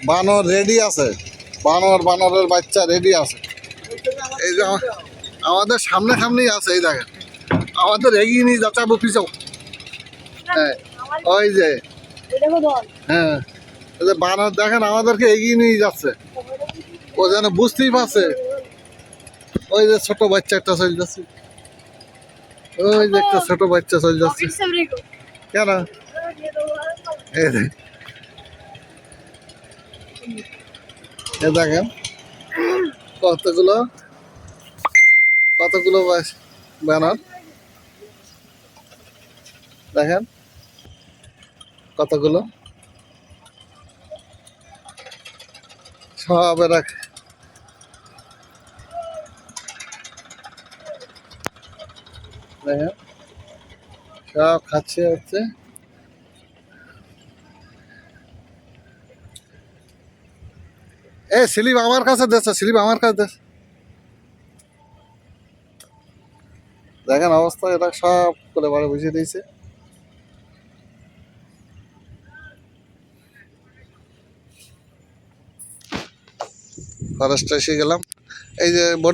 বানর রেডি আছে, বানরের বাচ্চা রেডি আছে। এই যে আমাদের সামনে সামনেই আছে, এই দেখেন আমাদের এগিয়ে নিয়ে যাচ্ছে পিছাও। হ্যাঁ ওই যে, হ্যাঁ এই যে বানর দেখেন আমাদেরকে এগিয়ে নিয়ে যাচ্ছে, ও যেন বুঝতেই পারছে। ওই যে ছোট বাচ্চা একটা চলে যাচ্ছে, ওই যে একটা ছোট বাচ্চা চলে যাচ্ছে। কেন এই দেখেন কতগুলো কতগুলো ব্যানার দেখেন, কতগুলো সব এরা দেখেন সব খাচ্ছে হচ্ছে। স্লিপ আমার কাছে দেশ, স্লিপ আমার কাছে দেশ। দেখেন অবস্থা, এটা সব করে বাড়ি বুঝিয়ে দিয়েছে। ফরেস্টে এসে গেলাম, এই যে বোর্ডে